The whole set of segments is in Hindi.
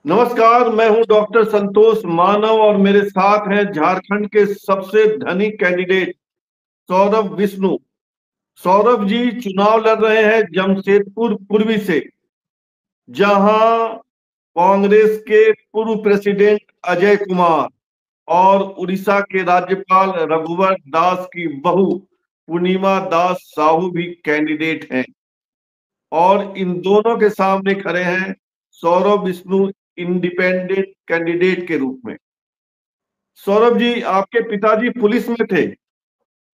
नमस्कार, मैं हूं डॉक्टर संतोष मानव और मेरे साथ हैं झारखंड के सबसे धनी कैंडिडेट सौरभ विष्णु। सौरभ जी चुनाव लड़ रहे हैं जमशेदपुर पूर्वी से, जहां कांग्रेस के पूर्व प्रेसिडेंट अजय कुमार और उड़ीसा के राज्यपाल रघुवर दास की बहू पूर्णिमा दास साहू भी कैंडिडेट हैं और इन दोनों के सामने खड़े हैं सौरभ विष्णु इंडिपेंडेंट कैंडिडेट के रूप में। सौरभ जी, आपके पिताजी पुलिस में थे,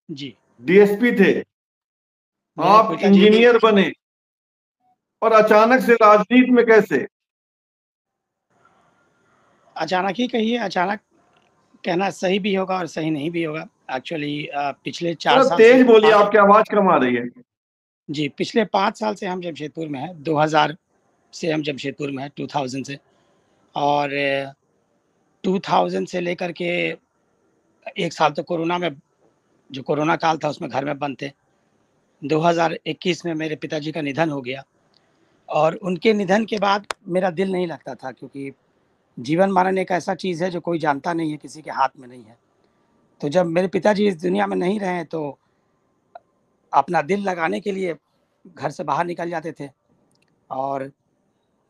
जी। डीएसपी थे, मेरे आप पिताजी इंजीनियर बने और अचानक से राजनीति में कैसे? अचानक ही कहिए, अचानक कहना सही भी होगा और सही नहीं भी होगा। एक्चुअली पिछले 4 थोड़ा साल से तेज बोलिए, 5 आपकी आवाज कम आ रही है। जी, पिछले 5 साल से हम जमशेदपुर में हैं। 2000 से हम जमशेदपुर में हैं, 2000 से। और 2000 से लेकर के 1 साल तो कोरोना में, जो कोरोना काल था उसमें घर में बंद थे। 2021 में मेरे पिताजी का निधन हो गया और उनके निधन के बाद मेरा दिल नहीं लगता था, क्योंकि जीवन मरण एक ऐसा चीज़ है जो कोई जानता नहीं है, किसी के हाथ में नहीं है। तो जब मेरे पिताजी इस दुनिया में नहीं रहे तो अपना दिल लगाने के लिए घर से बाहर निकल जाते थे और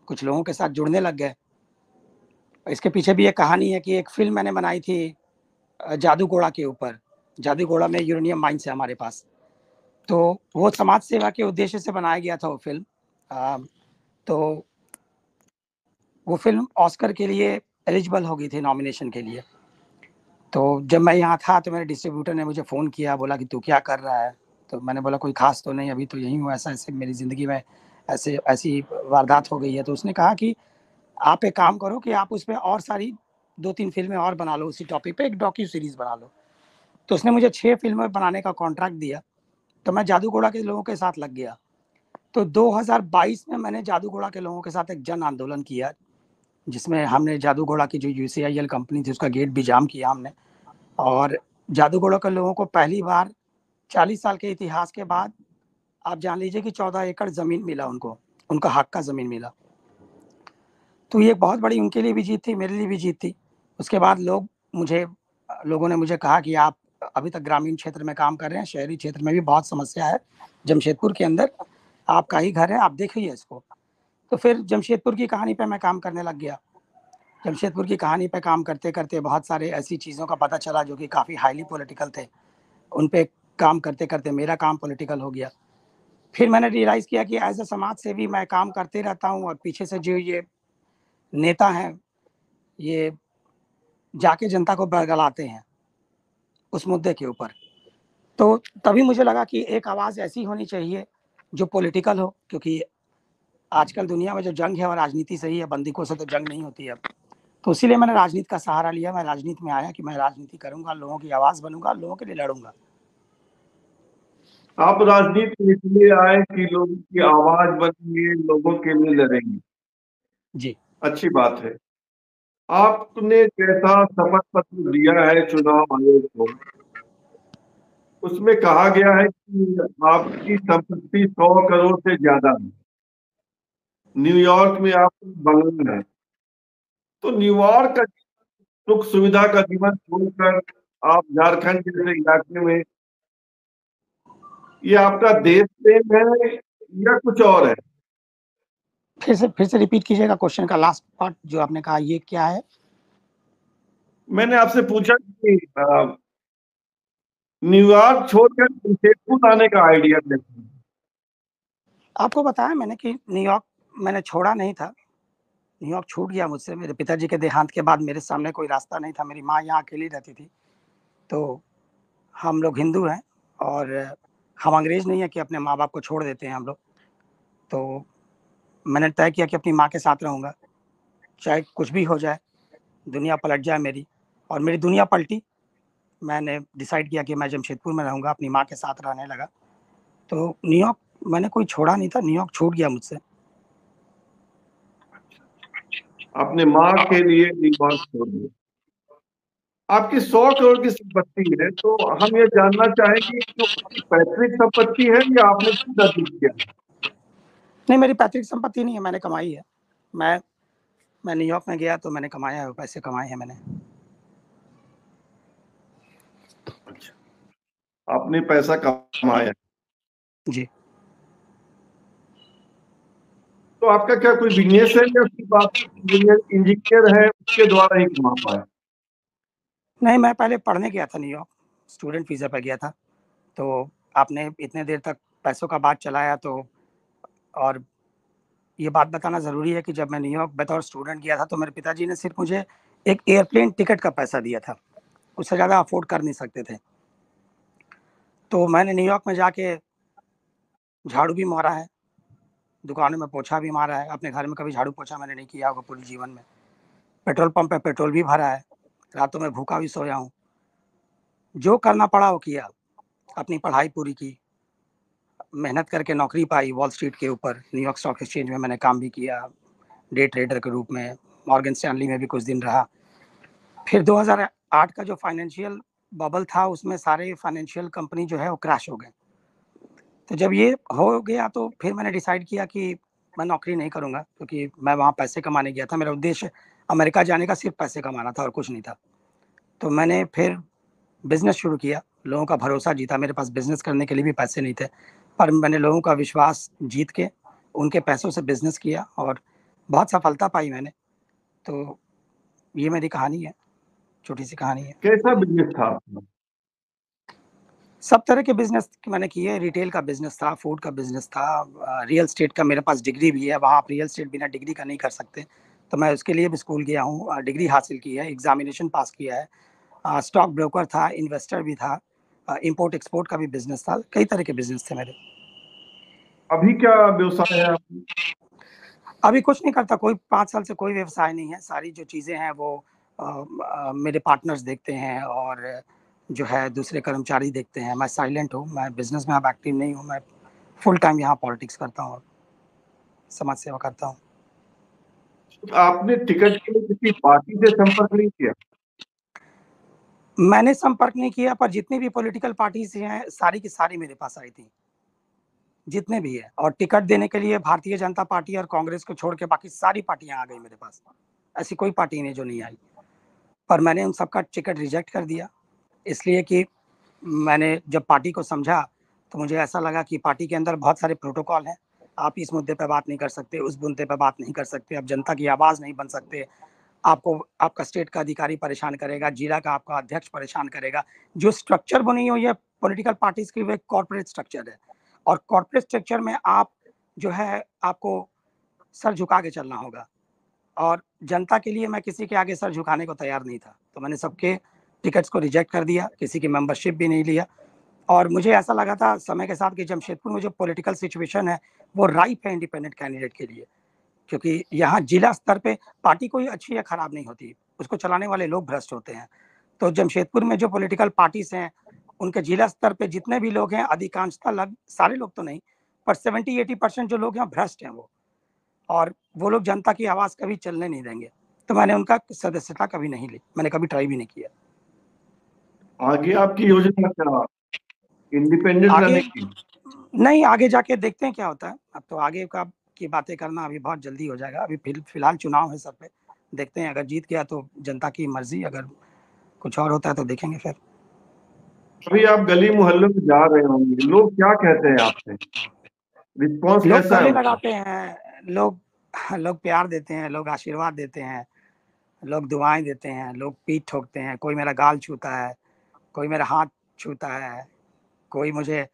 कुछ लोगों के साथ जुड़ने लग गए। इसके पीछे भी एक कहानी है कि एक फ़िल्म मैंने बनाई थी जादू घोड़ा के ऊपर। जादू घोड़ा में यूरेनियम माइन्स है हमारे पास। तो वो समाज सेवा के उद्देश्य से बनाया गया था वो फ़िल्म। तो वो फ़िल्म ऑस्कर के लिए एलिजिबल हो गई थी नॉमिनेशन के लिए। तो जब मैं यहाँ था तो मेरे डिस्ट्रीब्यूटर ने मुझे फ़ोन किया, बोला कि तू क्या कर रहा है? तो मैंने बोला कोई ख़ास तो नहीं, अभी तो यहीं हूँ, ऐसा-ऐसे मेरी ज़िंदगी में ऐसी वारदात हो गई है। तो उसने कहा कि आप एक काम करो कि आप उसपे और सारी 2-3 फ़िल्में और बना लो, उसी टॉपिक पे एक डॉक्यू सीरीज़ बना लो। तो उसने मुझे 6 फ़िल्में बनाने का कॉन्ट्रैक्ट दिया, तो मैं जादू घोड़ा के लोगों के साथ लग गया। तो 2022 में मैंने जादू घोड़ा के लोगों के साथ एक जन आंदोलन किया, जिसमें हमने जादू घोड़ा की जो यूसीआईएल कंपनी थी उसका गेट भी जाम किया हमने। और जादू घोड़ा के लोगों को पहली बार 40 साल के इतिहास के बाद आप जान लीजिए कि 14 एकड़ ज़मीन मिला उनको, उनका हक का ज़मीन मिला। तो ये बहुत बड़ी उनके लिए भी जीत थी, मेरे लिए भी जीत थी। उसके बाद लोगों ने मुझे कहा कि आप अभी तक ग्रामीण क्षेत्र में काम कर रहे हैं, शहरी क्षेत्र में भी बहुत समस्या है। जमशेदपुर के अंदर आपका ही घर है, आप देखिए इसको। तो फिर जमशेदपुर की कहानी पे मैं काम करने लग गया। जमशेदपुर की कहानी पे काम करते-करते बहुत सारे ऐसी चीज़ों का पता चला जो कि काफ़ी हाईली पॉलिटिकल थे। उन पे काम करते-करते मेरा काम पॉलिटिकल हो गया। फिर मैंने रियलाइज़ किया कि एज़ अ समाज सेवी मैं काम करते रहता हूँ और पीछे से जो ये नेता हैं, ये जाके जनता को बरगलाते हैं उस मुद्दे के ऊपर। तो तभी मुझे लगा कि एक आवाज़ ऐसी होनी चाहिए जो पॉलिटिकल हो, क्योंकि आजकल दुनिया में जो जंग है वो राजनीति से ही है, बंदूकों से तो जंग नहीं होती है अब। तो इसीलिए मैंने राजनीति का सहारा लिया। मैं राजनीति में आया कि मैं राजनीति करूँगा, लोगों की आवाज़ बनूँगा, लोगों के लिए लड़ूँगा। आप राजनीति में इसलिए आए कि लोगों की आवाज बनेंगे, लोगों के लिए लड़ेंगे। जी। अच्छी बात है। आपने जैसा शपथ पत्र दिया है चुनाव आयोग को, उसमें कहा गया है कि आपकी संपत्ति 100 करोड़ से ज्यादा है। न्यूयॉर्क में आपका बंगला है, तो न्यूयॉर्क का सुख सुविधा का जीवन छोड़कर आप झारखंड जैसे इलाके में, ये आपका देश प्रेम है या कुछ और है? फिर से रिपीट कीजिएगा क्वेश्चन का लास्ट पार्ट जो आपने कहा, ये क्या है? मैंने आपसे पूछा कि न्यूयॉर्क छोड़कर जमशेदपुर आने का आइडिया कैसे? आपको बताया मैंने कि न्यूयॉर्क मैंने छोड़ा नहीं था। न्यूयॉर्क छूट गया मुझसे। मेरे पिताजी के देहांत के बाद मेरे सामने कोई रास्ता नहीं था। मेरी माँ यहाँ अकेली रहती थी। तो हम लोग हिंदू हैं और हम अंग्रेज़ नहीं है कि अपने माँ-बाप को छोड़ देते हैं हम लोग। तो मैंने तय किया कि अपनी माँ के साथ रहूँगा, चाहे कुछ भी हो जाए, दुनिया पलट जाए मेरी। और मेरी दुनिया पलटी। मैंने डिसाइड किया कि मैं जमशेदपुर में रहूँगा, अपनी माँ के साथ रहने लगा। तो न्यूयॉर्क मैंने कोई छोड़ा नहीं था, न्यूयॉर्क छूट गया मुझसे। अपने माँ के लिए न्यूयॉर्क छोड़ दिया। आपकी 100 करोड़ की संपत्ति है, तो हम ये जानना चाहेंगे कि वो आपकी पैतृक संपत्ति है या आपने खुद अर्जित किया? नहीं, मेरी पैतृक संपत्ति नहीं है, मैंने कमाई है। मैं मैं न्यूयॉर्क में गया तो मैंने कमाया है, पैसे कमाए हैं मैंने। अच्छा, आपने पैसा कमाया। जी। तो आपका क्या कोई बिजनेस है या सिर्फ आप इंजीनियर है उसके द्वारा ही कमा पाए? नहीं, मैं पहले पढ़ने गया था न्यूयॉर्क, स्टूडेंट वीज़ा पे गया था। तो आपने इतने देर तक पैसों का बात चलाया, तो और ये बात बताना ज़रूरी है कि जब मैं न्यूयॉर्क बतौर स्टूडेंट गया था तो मेरे पिताजी ने सिर्फ़ मुझे एक एयरप्लेन टिकट का पैसा दिया था, उससे ज़्यादा अफ़ोर्ड कर नहीं सकते थे। तो मैंने न्यूयॉर्क में जाके झाड़ू भी मारा है, दुकानों में पोछा भी मारा है, अपने घर में कभी झाड़ू पोछा मैंने नहीं किया होगा पूरे जीवन में। पेट्रोल पंप पे पेट्रोल भी भरा है, रातों में भूखा भी सोया हूँ। जो करना पड़ा वो किया, अपनी पढ़ाई पूरी की, मेहनत करके नौकरी पाई वॉल स्ट्रीट के ऊपर, न्यूयॉर्क स्टॉक एक्सचेंज में मैंने काम भी किया, डे ट्रेडर के रूप में, मॉर्गन स्टैनली में भी कुछ दिन रहा। फिर 2008 का जो फाइनेंशियल बबल था उसमें सारे फाइनेंशियल कंपनी जो है वो क्रैश हो गए। तो जब ये हो गया तो फिर मैंने डिसाइड किया कि मैं नौकरी नहीं करूँगा, क्योंकि मैं वहाँ पैसे कमाने गया था। मेरा उद्देश्य अमेरिका जाने का सिर्फ पैसे कमाना था और कुछ नहीं था। तो मैंने फिर बिज़नेस शुरू किया, लोगों का भरोसा जीता। मेरे पास बिज़नेस करने के लिए भी पैसे नहीं थे, पर मैंने लोगों का विश्वास जीत के उनके पैसों से बिज़नेस किया और बहुत सफलता पाई मैंने। तो ये मेरी कहानी है, छोटी-सी कहानी है। कैसा बिजनेस था आपका? सब तरह के बिज़नेस मैंने किए, रिटेल का बिज़नेस था, फूड का बिज़नेस था, रियल एस्टेट का मेरे पास डिग्री भी है, वहाँ आप रियल एस्टेट बिना डिग्री का नहीं कर सकते। तो मैं उसके लिए भी स्कूल गया हूँ, डिग्री हासिल की है, एग्ज़ामिनेशन पास किया है। स्टॉक ब्रोकर था, इन्वेस्टर भी था, इम्पोर्ट एक्सपोर्ट का भी बिज़नेस था, कई तरह के बिज़नेस थे मेरे। अभी क्या व्यवसाय है आपकी? अभी कुछ नहीं करता, कोई 5 साल से कोई व्यवसाय नहीं है, सारी जो चीज़ें हैं वो मेरे पार्टनर्स देखते हैं और जो है दूसरे कर्मचारी देखते हैं। मैं साइलेंट हूँ, मैं बिज़नेस में अब एक्टिव नहीं हूँ, मैं फुल टाइम यहाँ पॉलिटिक्स करता हूँ, समाज सेवा करता हूँ। आपने टिकट के लिए किसी पार्टी से संपर्क नहीं किया? मैंने संपर्क नहीं किया, पर जितनी भी पॉलिटिकल पार्टीज़ हैं, सारी की सारी मेरे पास आई थी, जितने भी हैं। और टिकट देने के लिए भारतीय जनता पार्टी और कांग्रेस को छोड़ के बाकी सारी पार्टियाँ आ गई मेरे पास। ऐसी कोई पार्टी नहीं जो नहीं आई, पर मैंने उन सबका टिकट रिजेक्ट कर दिया, इसलिए कि मैंने जब पार्टी को समझा, तो मुझे ऐसा लगा कि पार्टी के अंदर बहुत सारे प्रोटोकॉल हैं। आप इस मुद्दे पे बात नहीं कर सकते, उस मुद्दे पे बात नहीं कर सकते, आप जनता की आवाज़ नहीं बन सकते। आपको आपका स्टेट का अधिकारी परेशान करेगा, जिला का आपका अध्यक्ष परेशान करेगा। जो स्ट्रक्चर बनी हुई है पॉलिटिकल पार्टीज़ की, वो एक कॉर्पोरेट स्ट्रक्चर है और कॉर्पोरेट स्ट्रक्चर में आप जो है आपको सर झुका के चलना होगा और जनता के लिए मैं किसी के आगे सर झुकाने को तैयार नहीं था। तो मैंने सबके टिकट्स को रिजेक्ट कर दिया, किसी की मेंबरशिप भी नहीं लिया और मुझे ऐसा लगा था समय के साथ कि जमशेदपुर में जो पॉलिटिकल सिचुएशन है, वो राइप है इंडिपेंडेंट कैंडिडेट के लिए। क्योंकि यहाँ जिला स्तर पे पार्टी कोई अच्छी या खराब नहीं होती, उसको चलाने वाले लोग भ्रष्ट होते हैं। तो जमशेदपुर में जो पॉलिटिकल पार्टीज़ हैं, उनके जिला स्तर पे जितने भी लोग हैं, अधिकांशतः लग सारे लोग तो नहीं, पर 70-80% जो लोग हैं भ्रष्ट हैं वो और वो लोग जनता की आवाज़ कभी चलने नहीं देंगे। तो मैंने उनका सदस्यता कभी नहीं ली, मैंने कभी ट्राई भी नहीं किया। आगे आपकी योजना क्या? इंडिपेंडेंट आगे रहने की? नहीं, आगे जाके देखते हैं क्या होता है। अब तो आगे का की बातें करना अभी बहुत जल्दी हो जाएगा। अभी फिलहाल चुनाव है सर पे, देखते हैं अगर जीत गया तो जनता की मर्ज़ी, अगर कुछ और होता है तो देखेंगे फिर। अभी आप गली मोहल्लों में जा रहे होंगे, लोग क्या कहते हैं आपसे? रिस्पॉन्स लोग कैसा है गले उनका? लगाते हैं, लोग लोग प्यार देते हैं, लोग आशीर्वाद देते हैं, लोग दुआएँ देते हैं, लोग पीठ ठोकते हैं, कोई मेरा गाल छूता है, कोई मेरा हाथ छूता है, कोई मुझे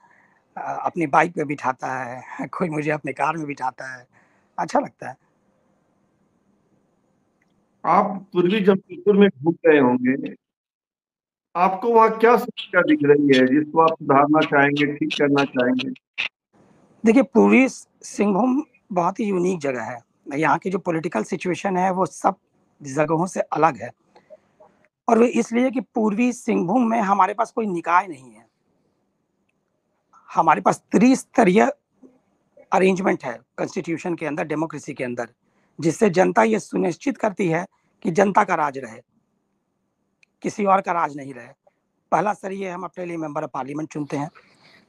अपनी बाइक पे बिठाता है, कोई मुझे अपनी कार में बिठाता है। अच्छा लगता है। आप पूर्वी जमशेदपुर में घूम रहे होंगे, आपको वहाँ क्या समस्या दिख रही है जिसको आप सुधारना चाहेंगे, ठीक करना चाहेंगे? देखिए, पूर्वी सिंहभूम बहुत ही यूनिक जगह है। यहाँ की जो पॉलिटिकल सिचुएशन है वो सब जगहों से अलग है और वो इसलिए कि पूर्वी सिंहभूम में हमारे पास कोई निकाय नहीं है। हमारे पास त्रिस्तरीय अरेंजमेंट है कॉन्स्टिट्यूशन के अंदर, डेमोक्रेसी के अंदर, जिससे जनता ये सुनिश्चित करती है कि जनता का राज रहे, किसी और का राज नहीं रहे। पहला स्तरीय हम अपने लिए मेंबर ऑफ पार्लियामेंट चुनते हैं,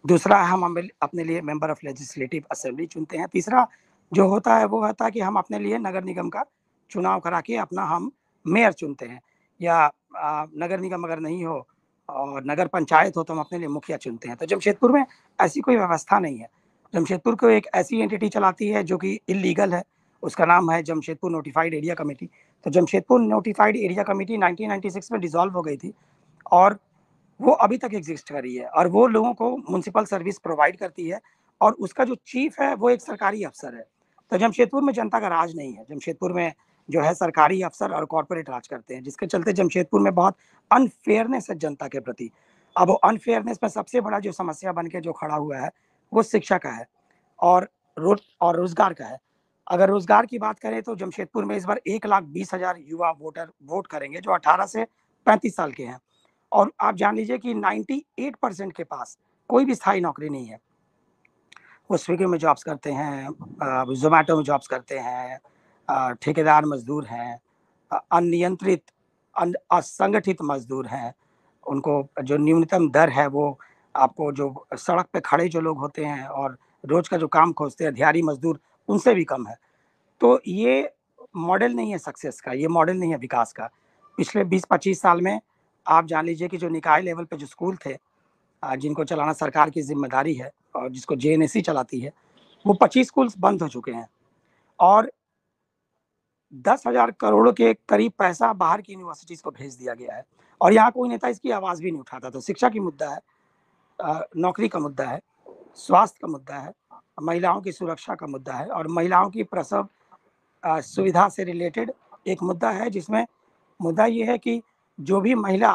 दूसरा हम अपने लिए मेंबर ऑफ लेजिस्लेटिव असेंबली चुनते हैं, तीसरा जो होता है वो होता है कि हम अपने लिए नगर निगम का चुनाव करा के अपना हम मेयर चुनते हैं, या नगर निगम अगर नहीं हो और नगर पंचायत हो तो हम अपने लिए मुखिया चुनते हैं। तो जमशेदपुर में ऐसी कोई व्यवस्था नहीं है। जमशेदपुर को एक ऐसी एंटिटी चलाती है जो कि इलीगल है, उसका नाम है जमशेदपुर नोटिफाइड एरिया कमेटी। तो जमशेदपुर नोटिफाइड एरिया कमेटी 1996 में डिसॉल्व हो गई थी और वो अभी तक एग्जिस्ट कर रही है, और वो लोगों को म्युनिसिपल सर्विस प्रोवाइड करती है, और उसका जो चीफ है वो एक सरकारी अफसर है। तो जमशेदपुर में जनता का राज नहीं है, जमशेदपुर में जो है सरकारी अफसर और कॉर्पोरेट राज करते हैं, जिसके चलते जमशेदपुर में बहुत अनफेयरनेस है जनता के प्रति। अब वो अनफेयरनेस में सबसे बड़ा जो समस्या बन के जो खड़ा हुआ है वो शिक्षा का है और रोजगार का है। अगर रोजगार की बात करें तो जमशेदपुर में इस बार 1,20,000 युवा वोटर वोट करेंगे जो 18 से 35 साल के हैं, और आप जान लीजिए कि 98% के पास कोई भी स्थायी नौकरी नहीं है। वो स्विगी में जॉब्स करते हैं, जोमेटो में जॉब्स करते हैं, ठेकेदार मजदूर हैं, अनियंत्रित असंगठित मजदूर हैं। उनको जो न्यूनतम दर है वो आपको जो सड़क पे खड़े जो लोग होते हैं और रोज का जो काम खोजते हैं दिहाड़ी मजदूर, उनसे भी कम है। तो ये मॉडल नहीं है सक्सेस का, ये मॉडल नहीं है विकास का। पिछले 20-25 साल में आप जान लीजिए कि जो निकाय लेवल पे जो स्कूल थे जिनको चलाना सरकार की जिम्मेदारी है और जिसको जेएनएससी चलाती है, वो 25 स्कूल्स बंद हो चुके हैं और 10,000 करोड़ के करीब पैसा बाहर की यूनिवर्सिटीज को भेज दिया गया है, और यहाँ कोई नेता इसकी आवाज भी नहीं उठाता। तो शिक्षा की मुद्दा है, नौकरी का मुद्दा है, स्वास्थ्य का मुद्दा है, महिलाओं की सुरक्षा का मुद्दा है, और महिलाओं की प्रसव सुविधा से रिलेटेड एक मुद्दा है, जिसमें मुद्दा ये है कि जो भी महिला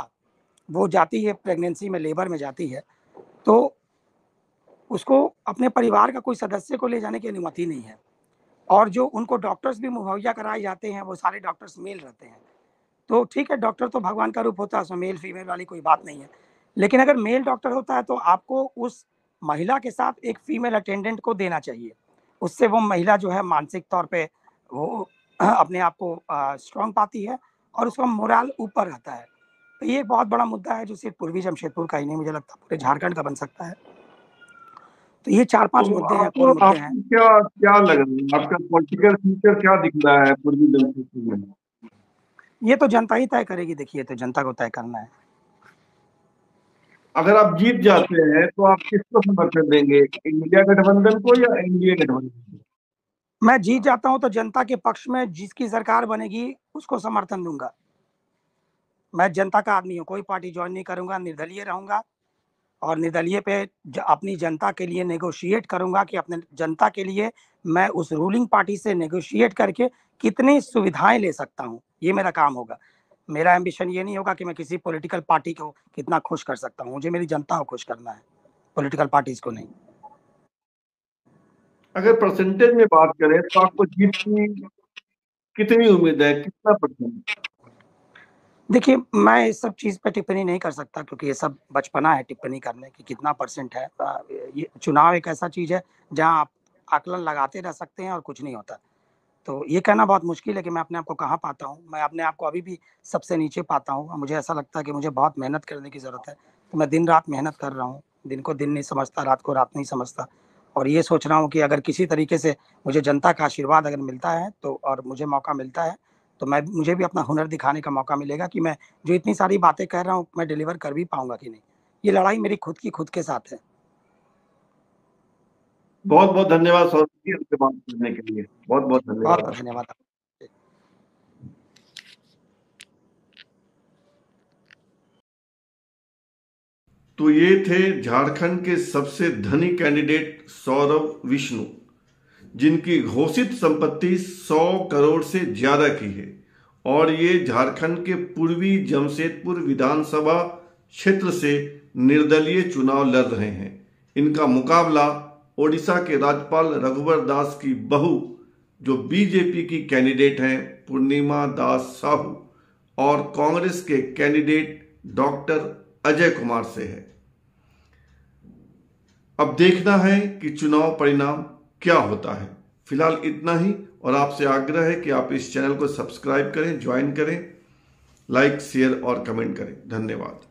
वो जाती है प्रेगनेंसी में, लेबर में जाती है, तो उसको अपने परिवार का कोई सदस्य को ले जाने की अनुमति नहीं है, और जो उनको डॉक्टर्स भी मुहैया कराए जाते हैं वो सारे डॉक्टर्स मेल रहते हैं। तो ठीक है, डॉक्टर तो भगवान का रूप होता है, उसमें मेल फीमेल वाली कोई बात नहीं है, लेकिन अगर मेल डॉक्टर होता है तो आपको उस महिला के साथ एक फीमेल अटेंडेंट को देना चाहिए। उससे वो महिला जो है मानसिक तौर पे वो अपने आप को स्ट्रांग पाती है और उसका मोरल ऊपर रहता है। तो ये एक बहुत बड़ा मुद्दा है जो सिर्फ पूर्वी जमशेदपुर का ही नहीं, मुझे लगता पूरे झारखंड का बन सकता है। तो ये 4-5 मुद्दे हैं, कौन मुद्दे हैं? क्या क्या लग रहा है आपका पॉलिटिकल फ्यूचर क्या दिख रहा है पूर्वी जमशेदपुर में? ये तो जनता ही तय करेगी, देखिए तो जनता को तय करना है। अगर आप जीत जाते हैं तो आप किसको समर्थन देंगे, इंडिया गठबंधन को या एनडीए गठबंधन को? मैं जीत जाता हूं तो जनता के पक्ष में जिसकी सरकार बनेगी उसको समर्थन दूंगा। मैं जनता का आदमी हूँ, कोई पार्टी ज्वाइन नहीं करूंगा, निर्दलीय रहूंगा और निर्दलीय पे अपनी जनता के लिए नेगोशिएट करूंगा कि अपने जनता के लिए मैं उस रूलिंग पार्टी से नेगोशिएट करके कितनी सुविधाएं ले सकता हूं, ये मेरा काम होगा। मेरा एम्बिशन ये नहीं होगा कि मैं किसी पॉलिटिकल पार्टी को कितना खुश कर सकता हूं, मुझे मेरी जनता को खुश करना है, पॉलिटिकल पार्टीज को नहीं। अगर परसेंटेज में बात करें तो आपको जीत की कितनी उम्मीद है, कितना परसेंट? देखिए, मैं इस सब चीज़ पे टिप्पणी नहीं कर सकता क्योंकि ये सब बचपना है टिप्पणी करने की कितना परसेंट है। ये चुनाव एक ऐसा चीज़ है जहाँ आप आकलन लगाते रह सकते हैं और कुछ नहीं होता। तो ये कहना बहुत मुश्किल है कि मैं अपने आप को कहाँ पाता हूँ। मैं अपने आप को अभी भी सबसे नीचे पाता हूँ और मुझे ऐसा लगता है कि मुझे बहुत मेहनत करने की ज़रूरत है। तो मैं दिन-रात मेहनत कर रहा हूँ, दिन को दिन नहीं समझता, रात को रात नहीं समझता, और ये सोच रहा हूँ कि अगर किसी तरीके से मुझे जनता का आशीर्वाद अगर मिलता है तो और मुझे मौका मिलता है तो मुझे भी अपना हुनर दिखाने का मौका मिलेगा कि मैं जो इतनी सारी बातें कह रहा हूँ मैं डिलीवर कर भी पाऊंगा कि नहीं। ये लड़ाई मेरी खुद के साथ है। बहुत बहुत धन्यवाद सौरभ जी हमसे बात करने के लिए, बहुत बहुत धन्यवाद। बहुत धन्यवाद। तो ये थे झारखंड के सबसे धनी कैंडिडेट सौरभ विष्णु, जिनकी घोषित संपत्ति 100 करोड़ से ज्यादा की है और ये झारखंड के पूर्वी जमशेदपुर विधानसभा क्षेत्र से निर्दलीय चुनाव लड़ रहे हैं। इनका मुकाबला ओडिशा के राज्यपाल रघुवर दास की बहू जो बीजेपी की कैंडिडेट हैं पूर्णिमा दास साहू और कांग्रेस के कैंडिडेट डॉक्टर अजय कुमार से है। अब देखना है कि चुनाव परिणाम क्या होता है। फिलहाल इतना ही और आपसे आग्रह है कि आप इस चैनल को सब्सक्राइब करें, ज्वाइन करें, लाइक, शेयर और कमेंट करें। धन्यवाद।